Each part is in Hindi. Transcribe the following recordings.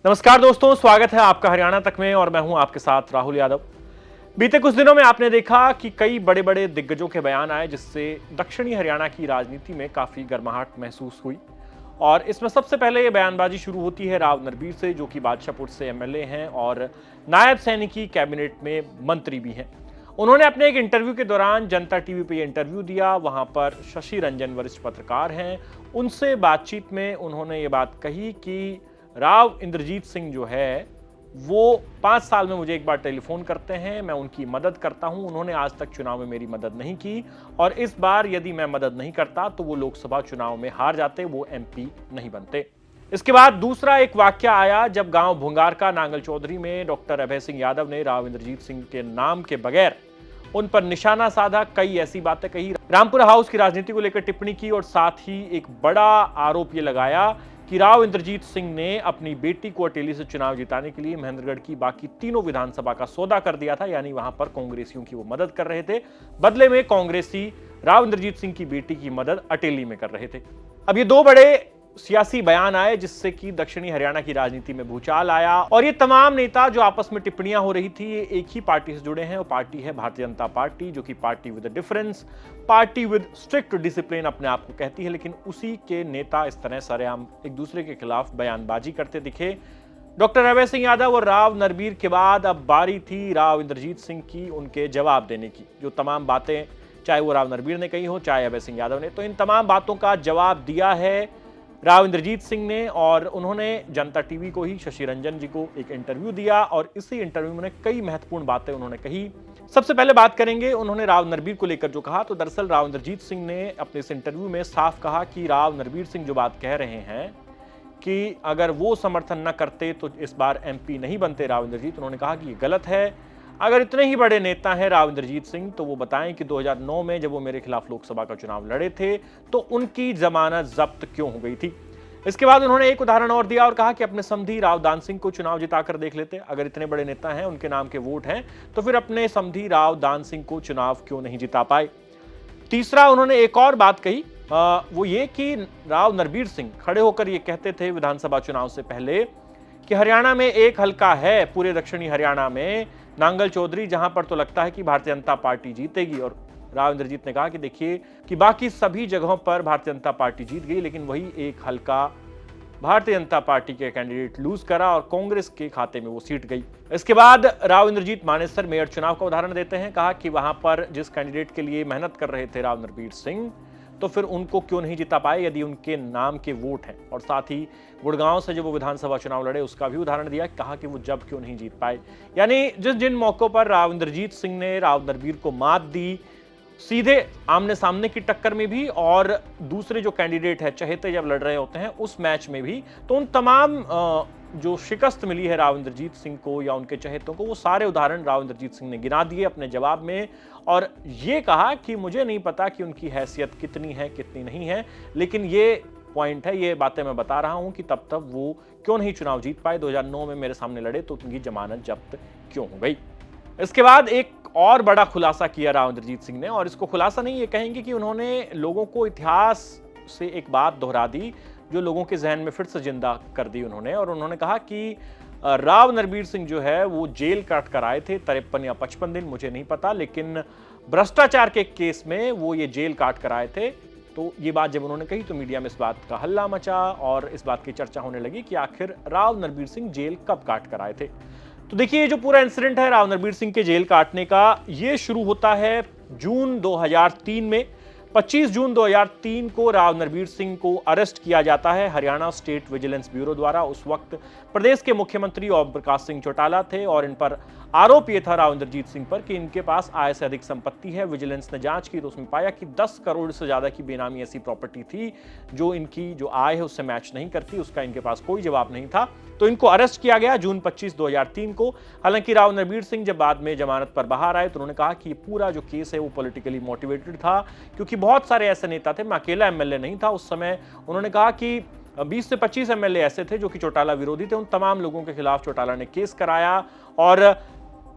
नमस्कार दोस्तों, स्वागत है आपका हरियाणा तक में और मैं हूं आपके साथ राहुल यादव। बीते कुछ दिनों में आपने देखा कि कई बड़े बड़े दिग्गजों के बयान आए जिससे दक्षिणी हरियाणा की राजनीति में काफी गर्माहट महसूस हुई। और इसमें सबसे पहले ये बयानबाजी शुरू होती है राव नरबीर से, जो कि बादशाहपुर से एमएलए हैं और नायब सैनिकी कैबिनेट में मंत्री भी हैं। उन्होंने अपने एक इंटरव्यू के दौरान जनता टीवी पे इंटरव्यू दिया। वहां पर शशि रंजन वरिष्ठ पत्रकार हैं, उनसे बातचीत में उन्होंने ये बात कही कि राव इंद्रजीत सिंह जो है वो 5 साल में मुझे एक बार टेलीफोन करते हैं, मैं उनकी मदद करता हूं। उन्होंने आज तक चुनाव में मेरी मदद नहीं की और इस बार यदि मैं मदद नहीं करता तो वो लोकसभा चुनाव में हार जाते, वो एमपी नहीं बनते। इसके बाद दूसरा एक वाक्य आया जब गांव भुंगारका नांगल चौधरी में डॉक्टर अभय सिंह यादव ने राव इंद्रजीत सिंह के नाम के बगैर उन पर निशाना साधा, कई ऐसी बातें कही, रामपुरा हाउस की राजनीति को लेकर टिप्पणी की और साथ ही एक बड़ा आरोप यह लगाया कि राव इंद्रजीत सिंह ने अपनी बेटी को अटेली से चुनाव जिताने के लिए महेंद्रगढ़ की बाकी तीनों विधानसभा का सौदा कर दिया था, यानी वहां पर कांग्रेसियों की वो मदद कर रहे थे। बदले में कांग्रेसी राव इंद्रजीत सिंह की बेटी की मदद अटेली में कर रहे थे। अब ये दो बड़े सियासी बयान आए जिससे कि दक्षिणी हरियाणा की राजनीति में भूचाल आया और ये तमाम नेता जो आपस में टिप्पणियां हो रही थी, ये एक ही पार्टी से जुड़े हैं और पार्टी है भारतीय जनता पार्टी, जो कि party with difference, party with strict discipline अपने आप को कहती है। लेकिन उसी के नेता इस तरह सरेआम एक दूसरे के खिलाफ बयानबाजी करते दिखे। डॉक्टर अभय सिंह यादव और राव नरबीर के बाद अब बारी थी राव इंद्रजीत सिंह की उनके जवाब देने की। जो तमाम बातें चाहे वो राव नरबीर ने कही हो चाहे अभय सिंह यादव ने, तो इन तमाम बातों का जवाब दिया है राव इंद्रजीत सिंह ने। और उन्होंने जनता टीवी को ही, शशि रंजन जी को एक इंटरव्यू दिया और इसी इंटरव्यू में कई महत्वपूर्ण बातें उन्होंने कही। सबसे पहले बात करेंगे उन्होंने राव नरबीर को लेकर जो कहा। तो दरअसल राव इंद्रजीत सिंह ने अपने इस इंटरव्यू में साफ कहा कि राव नरबीर सिंह जो बात कह रहे हैं कि अगर वो समर्थन न करते तो इस बार एमपी नहीं बनते राव इंद्रजीत, उन्होंने कहा कि ये गलत है। अगर इतने ही बड़े नेता हैं राव इंद्रजीत सिंह तो वो बताएं कि 2009 में जब वो मेरे खिलाफ लोकसभा का चुनाव लड़े थे तो उनकी जमानत जब्त क्यों हो गई थी। इसके बाद उन्होंने एक उदाहरण और दिया और कहा कि अपने समधी राव दान सिंह को चुनाव जिताकर देख लेते। अगर इतने बड़े नेता हैं, उनके नाम के वोट हैं, तो फिर अपने समधी राव दान सिंह को चुनाव क्यों नहीं जिता पाए। तीसरा उन्होंने एक और बात कही, वो ये कि राव नरबीर सिंह खड़े होकर ये कहते थे विधानसभा चुनाव से पहले कि हरियाणा में एक हलका है, पूरे दक्षिणी हरियाणा में, नांगल चौधरी, जहां पर तो लगता है कि भारतीय जनता पार्टी जीतेगी। और राव इंद्रजीत ने कहा कि देखिए कि बाकी सभी जगहों पर भारतीय जनता पार्टी जीत गई, लेकिन वही एक हलका भारतीय जनता पार्टी के कैंडिडेट लूज करा और कांग्रेस के खाते में वो सीट गई। इसके बाद राव इंद्रजीत मानेसर मेयर चुनाव का उदाहरण देते हैं, कहा कि वहां पर जिस कैंडिडेट के लिए मेहनत कर रहे थे राव नरबीर सिंह, तो फिर उनको क्यों नहीं जिता पाए यदि उनके नाम के वोट हैं। और साथ ही गुड़गांव से जब वो विधानसभा चुनाव लड़े उसका भी उदाहरण दिया, कहा कि वो जब क्यों नहीं जीत पाए। यानी जिन मौकों पर राव इंद्रजीत सिंह ने राव नरबीर को मात दी, सीधे आमने सामने की टक्कर में भी और दूसरे जो कैंडिडेट है चहेते जब लड़ रहे होते हैं उस मैच में भी, तो उन तमाम जो शिकस्त मिली है राव इंद्रजीत सिंह को या उनके चहेतों को, वो सारे उदाहरण राव इंद्रजीत सिंह ने गिना दिए अपने जवाब में और ये कहा कि मुझे नहीं पता कि उनकी हैसियत कितनी है कितनी नहीं है, लेकिन ये पॉइंट है, ये बातें मैं बता रहा हूं कि तब तक वो क्यों नहीं चुनाव जीत पाए। 2009 में मेरे सामने लड़े तो उनकी जमानत जब्त क्यों हो गई। इसके बाद एक और बड़ा खुलासा किया राव इंद्रजीत सिंह ने, और इसको खुलासा नहीं ये कहेंगे कि उन्होंने लोगों को इतिहास से एक बात दोहरा दी जो लोगों के जहन में फिर से जिंदा कर दी उन्होंने। और उन्होंने कहा कि राव नरबीर सिंह जो है वो जेल काट कर आए थे 53 या 55 दिन, मुझे नहीं पता, लेकिन भ्रष्टाचार के केस में वो ये जेल काट कर आए थे। तो ये बात जब उन्होंने कही तो मीडिया में इस बात का हल्ला मचा और इस बात की चर्चा होने लगी कि आखिर राव नरबीर सिंह जेल कब काट कर आए थे। तो देखिए, ये जो पूरा इंसिडेंट है राव नरबीर सिंह के जेल काटने का, ये शुरू होता है जून 2003 में। 25 जून 2003 को राव नरबीर सिंह को अरेस्ट किया जाता है हरियाणा स्टेट विजिलेंस ब्यूरो द्वारा। उस वक्त प्रदेश के मुख्यमंत्री ओम प्रकाश सिंह चौटाला थे और इन पर आरोप यह था राव इंद्रजीत सिंह पर कि इनके पास आय से अधिक संपत्ति है। विजिलेंस ने जांच की तो उसमें पाया कि 10 करोड़ से ज्यादा की बेनामी ऐसी प्रॉपर्टी थी जो इनकी जो आय है उससे मैच नहीं करती, उसका इनके पास कोई जवाब नहीं था। तो इनको अरेस्ट किया गया जून 25, 2003 को। हालांकि राव नरबीर सिंह जब बाद में जमानत पर बाहर आए तो उन्होंने कहा कि पूरा जो केस है वो पॉलिटिकली मोटिवेटेड था, क्योंकि बहुत सारे ऐसे नेता थे, मैं अकेला एमएलए नहीं था उस समय। उन्होंने कहा कि 20 से 25 एमएलए ऐसे थे जो कि चौटाला विरोधी थे, उन तमाम लोगों के खिलाफ चौटाला ने केस कराया। और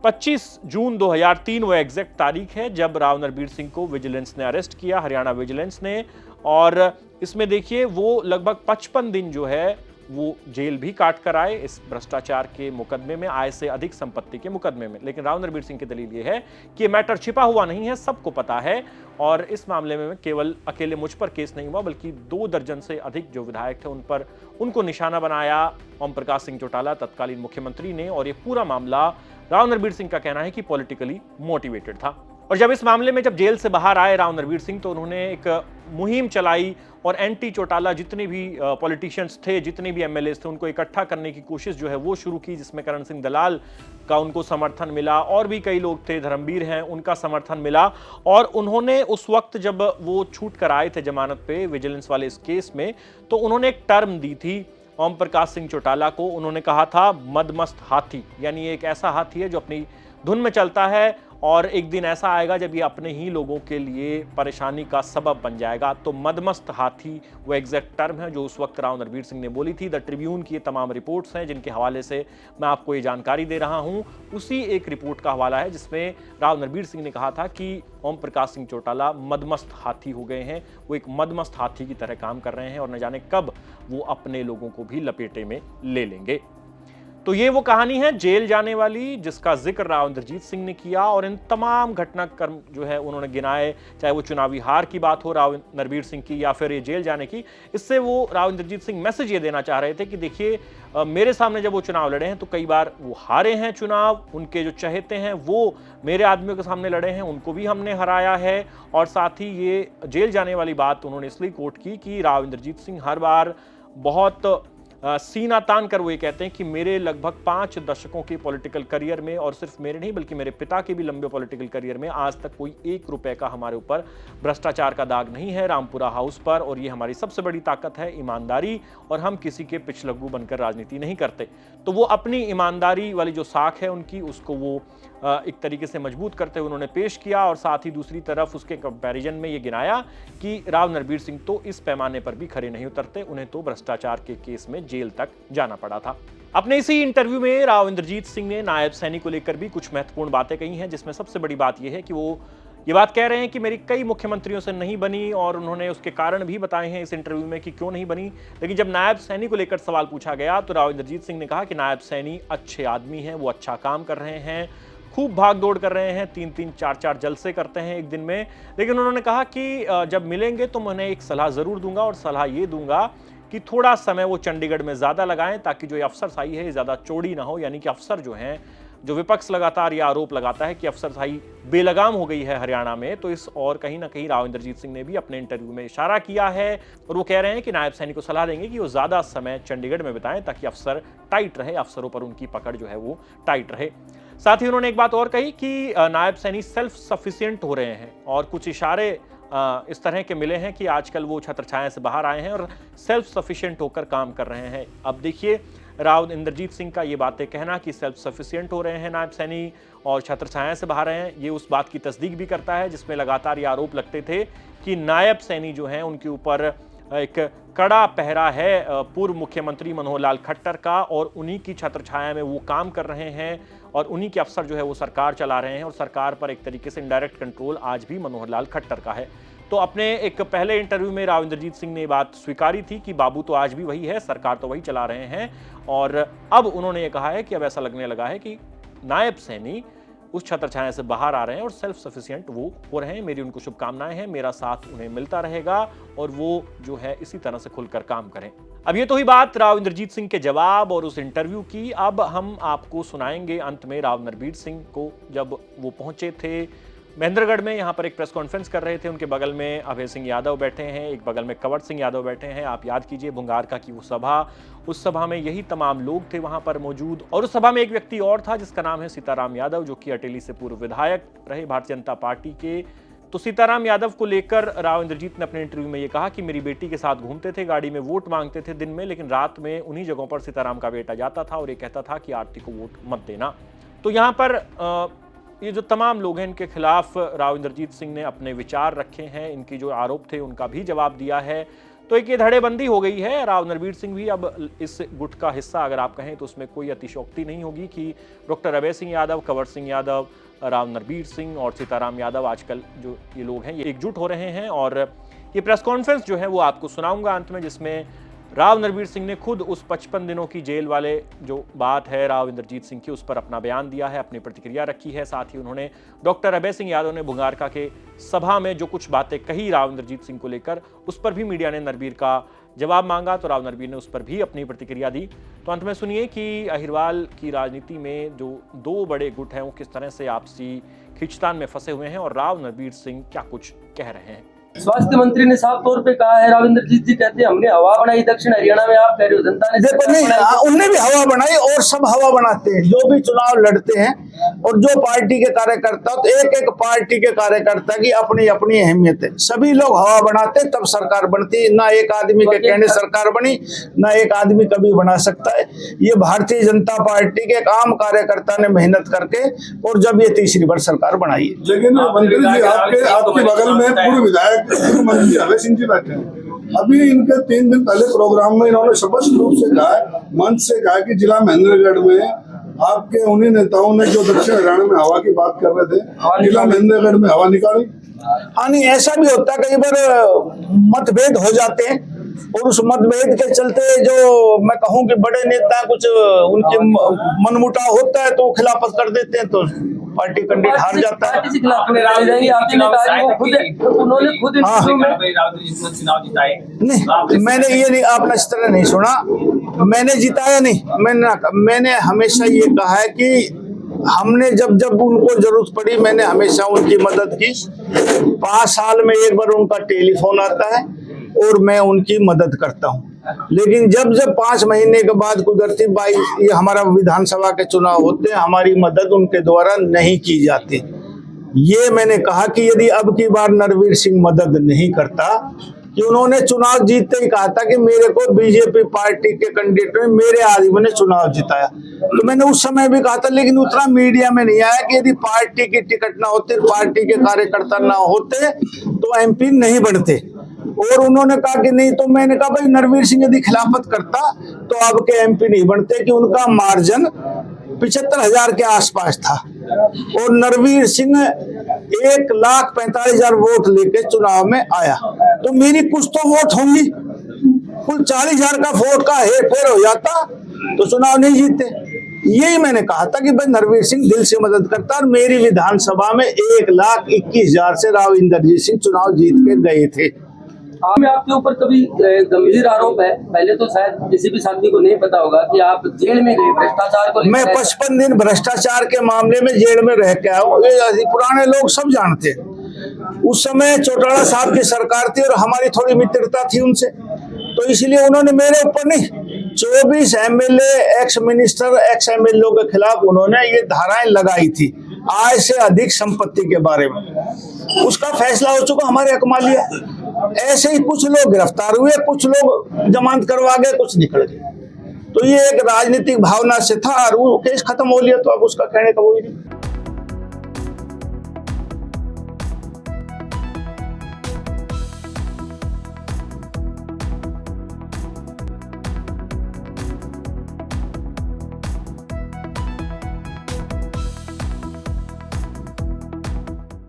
25 जून 2003 वो एग्जैक्ट तारीख है जब राव नरबीर सिंह को विजिलेंस ने अरेस्ट किया, हरियाणा विजिलेंस ने। और इसमें देखिए वो लगभग 55 दिन जो है वो जेल भी काट कर आए इस भ्रष्टाचार के मुकदमे में, आय से अधिक संपत्ति के मुकदमे में। लेकिन राव नरबीर सिंह की दलील ये है कि ये मैटर छिपा हुआ नहीं है, सबको पता है और इस मामले में केवल अकेले मुझ पर केस नहीं हुआ बल्कि 2 दर्जन से अधिक जो विधायक थे उन पर उनको निशाना बनाया ओम प्रकाश सिंह चौटाला तत्कालीन मुख्यमंत्री ने। और ये पूरा मामला राव नरबीर सिंह का कहना है कि पॉलिटिकली मोटिवेटेड था। और जब इस मामले में जब जेल से बाहर आए राव नरबीर सिंह तो उन्होंने एक मुहिम चलाई और एंटी चौटाला जितने भी पॉलिटिशियंस थे, जितने भी एमएलए थे, उनको इकट्ठा करने की कोशिश जो है वो शुरू की, जिसमें करण सिंह दलाल का उनको समर्थन मिला और भी कई लोग थे, धर्मवीर हैं, उनका समर्थन मिला। और उन्होंने उस वक्त जब वो छूट कर आए थे जमानत पे विजिलेंस वाले इस केस में, तो उन्होंने एक टर्म दी थी ओम प्रकाश सिंह चौटाला को। उन्होंने कहा था मदमस्त हाथी, यानी एक ऐसा हाथी है जो अपनी धुन में चलता है और एक दिन ऐसा आएगा जब ये अपने ही लोगों के लिए परेशानी का सबब बन जाएगा। तो मदमस्त हाथी वो एग्जैक्ट टर्म है जो उस वक्त राव नरबीर सिंह ने बोली थी। द ट्रिब्यून की ये तमाम रिपोर्ट्स हैं जिनके हवाले से मैं आपको ये जानकारी दे रहा हूं। उसी एक रिपोर्ट का हवाला है जिसमें राव नरबीर सिंह ने कहा था कि ओम प्रकाश सिंह चौटाला मदमस्त हाथी हो गए हैं, वो एक मदमस्त हाथी की तरह काम कर रहे हैं और न जाने कब वो अपने लोगों को भी लपेटे में ले लेंगे। तो ये वो कहानी है जेल जाने वाली जिसका जिक्र राव इंद्रजीत सिंह ने किया और इन तमाम घटनाक्रम जो है उन्होंने गिनाए, चाहे वो चुनावी हार की बात हो राव नरबीर सिंह की या फिर ये जेल जाने की। इससे वो राव इंद्रजीत सिंह मैसेज ये देना चाह रहे थे कि देखिए मेरे सामने जब वो चुनाव लड़े हैं तो कई बार वो हारे हैं चुनाव, उनके जो चहेते हैं वो मेरे आदमियों के सामने लड़े हैं, उनको भी हमने हराया है। और साथ ही ये जेल जाने वाली बात उन्होंने इसलिए कोट की कि राव इंद्रजीत सिंह हर बार बहुत सीना तान कर वो ये कहते हैं कि मेरे लगभग 5 दशकों के पॉलिटिकल करियर में, और सिर्फ मेरे नहीं बल्कि मेरे पिता के भी लंबे पॉलिटिकल करियर में, आज तक कोई 1 रुपए का हमारे ऊपर भ्रष्टाचार का दाग नहीं है रामपुरा हाउस पर। और ये हमारी सबसे बड़ी ताकत है ईमानदारी, और हम किसी के पिछलग्गू बनकर राजनीति नहीं करते। तो वो अपनी ईमानदारी वाली जो साख है उनकी, उसको वो एक तरीके से मजबूत करते हुए उन्होंने पेश किया। और साथ ही दूसरी तरफ उसके कंपैरिजन में ये गिनाया कि राव नरबीर सिंह तो इस पैमाने पर भी खरे नहीं उतरते, उन्हें तो भ्रष्टाचार के केस में जेल तक जाना पड़ा था। अपने इसी इंटरव्यू में राव इंद्रजीत सिंह ने नायब सैनी को लेकर भी कुछ महत्वपूर्ण बातें कही हैं, जिसमें सबसे बड़ी बात यह है कि वो ये बात कह रहे हैं कि मेरी कई मुख्यमंत्रियों से नहीं बनी, और उन्होंने उसके कारण भी बताए हैं इस इंटरव्यू में कि क्यों नहीं बनी। लेकिन जब नायब सैनी को लेकर सवाल पूछा गया तो राव इंद्रजीत सिंह ने कहा कि नायब सैनी अच्छे आदमी हैं, वो अच्छा काम कर रहे हैं, खूब भाग दौड़ कर रहे हैं, 3-3, 4-4 जलसे करते हैं एक दिन में। लेकिन उन्होंने कहा कि जब मिलेंगे तो मैं उन्हें एक सलाह जरूर दूंगा, और सलाह ये दूंगा कि थोड़ा समय वो चंडीगढ़ में ज्यादा लगाएं ताकि जो ये अफसरशाही है ज्यादा चौड़ी ना हो। यानी कि अफसर जो हैं, जो विपक्ष लगातार ये आरोप लगाता है कि अफसरशाही बेलगाम हो गई है हरियाणा में, तो इस और कहीं ना कहीं राव इंद्रजीत सिंह ने भी अपने इंटरव्यू में इशारा किया है। और वो कह रहे हैं कि नायब सैनी को सलाह देंगे कि वो ज्यादा समय चंडीगढ़ में बिताएं ताकि अफसर टाइट रहे, अफसरों पर उनकी पकड़ जो है वो टाइट रहे। साथ ही उन्होंने एक बात और कही कि नायब सैनी सेल्फ सफिशिएंट हो रहे हैं, और कुछ इशारे इस तरह के मिले हैं कि आजकल वो छत्रछाया से बाहर आए हैं और सेल्फ सफिशिएंट होकर काम कर रहे हैं। अब देखिए राव इंद्रजीत सिंह का ये बातें कहना कि सेल्फ सफिशिएंट हो रहे हैं नायब सैनी और छत्रछाया से बाहर हैं, ये उस बात की तस्दीक भी करता है जिसमें लगातार ये आरोप लगते थे कि नायब सैनी जो हैं उनके ऊपर एक कड़ा पहरा है पूर्व मुख्यमंत्री मनोहर लाल खट्टर का, और उन्हीं की छत्रछाया में वो काम कर रहे हैं और उन्हीं के अफसर जो है वो सरकार चला रहे हैं, और सरकार पर एक तरीके से इनडायरेक्ट कंट्रोल आज भी मनोहर लाल खट्टर का है। तो अपने एक पहले इंटरव्यू में राव इंद्रजीत सिंह ने ये बात स्वीकारी थी कि बाबू तो आज भी वही है, सरकार तो वही चला रहे हैं। और अब उन्होंने ये कहा है कि अब ऐसा लगने लगा है कि नायब सैनी उस छत्रछाया से बाहर आ रहे हैं और सेल्फ सफिशिएंट वो हो रहे हैं। मेरी उनको शुभकामनाएं हैं, मेरा साथ उन्हें मिलता रहेगा और वो जो है इसी तरह से खुलकर काम करें। अब ये तो ही बात राव इंद्रजीत सिंह के जवाब और उस इंटरव्यू की। अब हम आपको सुनाएंगे अंत में राव नरबीर सिंह को जब वो पहुंचे थे महेंद्रगढ़ में, यहाँ पर एक प्रेस कॉन्फ्रेंस कर रहे थे। उनके बगल में अभय सिंह यादव बैठे हैं, एक बगल में कंवर सिंह यादव बैठे हैं। आप याद कीजिए भुंगारका की वो सभा, उस सभा में यही तमाम लोग थे वहां पर मौजूद, और उस सभा में एक व्यक्ति और था जिसका नाम है सीताराम यादव, जो कि अटेली से पूर्व विधायक रहे भारतीय जनता पार्टी के। तो सीताराम यादव को लेकर राव इंद्रजीत ने अपने इंटरव्यू में ये कहा कि मेरी बेटी के साथ घूमते थे, गाड़ी में वोट मांगते थे दिन में, लेकिन रात में उन्हीं जगहों पर सीताराम का बेटा जाता था और ये कहता था कि आरती को वोट मत देना। तो यहाँ पर ये जो तमाम लोग हैं इनके खिलाफ राव इंद्रजीत सिंह ने अपने विचार रखे हैं, इनकी जो आरोप थे उनका भी जवाब दिया है। तो एक ये धड़ेबंदी हो गई है। राव नरबीर सिंह भी अब इस गुट का हिस्सा अगर आप कहें तो उसमें कोई अतिशयोक्ति नहीं होगी कि डॉक्टर अभय सिंह यादव, कंवर सिंह यादव, राव नरबीर सिंह और सीताराम यादव आजकल जो ये लोग हैं ये एकजुट हो रहे हैं। और ये प्रेस कॉन्फ्रेंस जो है वो आपको सुनाऊंगा अंत में, जिसमें राव नरवीर सिंह ने खुद उस 55 दिनों की जेल वाले जो बात है राव इंद्रजीत सिंह की, उस पर अपना बयान दिया है, अपनी प्रतिक्रिया रखी है। साथ ही उन्होंने डॉक्टर अभय सिंह यादव ने भुंगारका के सभा में जो कुछ बातें कही राव इंद्रजीत सिंह को लेकर, उस पर भी मीडिया ने नरवीर का जवाब मांगा, तो राव नरवीर ने उस पर भी अपनी प्रतिक्रिया दी। तो अंत में सुनिए कि अहिरवाल की राजनीति में जो दो बड़े गुट हैं वो किस तरह से आपसी खींचतान में फंसे हुए हैं और राव नरवीर सिंह क्या कुछ कह रहे हैं। स्वास्थ्य मंत्री ने साफ तौर पे कहा है, राव इंद्रजीत जी कहते हैं हमने हवा बनाई दक्षिण हरियाणा में, आप कह रहे हो जनता ने। देखो नहीं, उनने भी हवा बनाई और सब हवा बनाते हैं जो भी चुनाव लड़ते हैं, और जो पार्टी के कार्यकर्ता, तो एक एक पार्टी के कार्यकर्ता की अपनी अपनी अहमियत है। सभी लोग हवा बनाते तब सरकार बनती, ना एक आदमी के कहने सरकार बनी, ना एक आदमी कभी बना सकता है। ये भारतीय जनता पार्टी के एक आम कार्यकर्ता ने मेहनत करके, और जब ये तीसरी बार सरकार बनाई है। लेकिन मंत्री जी आपके बगल में पूर्व विधायक मंत्री अभय सिंह जी बैठे हैं। अभी इनके 3 दिन पहले प्रोग्राम में इन्होंने स्पष्ट रूप से कहा, मंच से कहा कि जिला महेंद्रगढ़ में आपके उन्हीं नेताओं ने जो दक्षिण हरियाणा में हवा की बात कर रहे थे, जिला महेंद्रगढ़ में हवा निकाली। हाँ नहीं, ऐसा भी होता है, कई बार मतभेद हो जाते हैं, और उस मतभेद के चलते जो मैं कहूँ कि बड़े नेता कुछ उनके मनमुटाव होता है तो खिलाफत कर देते हैं, तो पार्टी कैंडिडेट हार जाता है। नहीं, मैंने ये नहीं, आपने इस तरह नहीं सुना, मैंने जिताया नहीं, मैंने हमेशा ये कहा है कि हमने जब जब उनको जरूरत पड़ी मैंने हमेशा उनकी मदद की। 5 साल में एक बार उनका टेलीफोन आता है और मैं उनकी मदद करता हूँ, लेकिन जब जब 5 महीने के बाद कुदरती ये हमारा विधानसभा के चुनाव होते हैं, हमारी मदद उनके द्वारा नहीं की जाती। ये मैंने कहा कि यदि अब की बार नरवीर सिंह मदद नहीं करता, कि उन्होंने चुनाव जीतते ही कहा था कि मेरे को बीजेपी पार्टी के कैंडिडेट में मेरे आदमी ने चुनाव जिताया, तो मैंने उस समय भी कहा था, लेकिन उतना मीडिया में नहीं आया कि यदि पार्टी की टिकट ना होते, पार्टी के कार्यकर्ता ना होते तो MP नहीं बनते। और उन्होंने कहा कि नहीं, तो मैंने कहा भाई नरवीर सिंह यदि खिलाफत करता तो अब के MP नहीं बनते, कि उनका मार्जिन 75,000 के आसपास था, और नरवीर सिंह 1,45,000 वोट लेके चुनाव में आया, तो मेरी कुछ तो वोट होंगी। कुल 40,000 का वोट का हेर फेर हो जाता तो चुनाव नहीं जीतते। यही मैंने कहा था कि भाई नरवीर सिंह दिल से मदद करता, और मेरी विधानसभा में 1,21,000 से राव इंद्रजीत सिंह चुनाव जीत के गए थे। आपके ऊपर कभी गंभीर आरोप है, पहले तो शायद किसी भी साथी को नहीं पता होगा कि आप जेल में गए भ्रष्टाचार को। मैं 55 दिन भ्रष्टाचार के मामले में जेल में रह के आया हूँ, ये पुराने लोग सब जानते हैं। उस समय चौटाला साहब की सरकार थी और हमारी थोड़ी मित्रता थी उनसे, तो इसलिए उन्होंने मेरे ऊपर नहीं, 24 MLA, ex minister, x MLA के खिलाफ उन्होंने ये धाराएं लगाई थी, आय से अधिक संपत्ति के बारे में। उसका फैसला हो चुका, हमारे हक मान लिया। ऐसे ही कुछ लोग गिरफ्तार हुए, कुछ लोग जमानत करवा गए, कुछ निकल गए। तो ये एक राजनीतिक भावना से था, और वो केस खत्म हो लिया, तो अब उसका कहने का वो ही नहीं।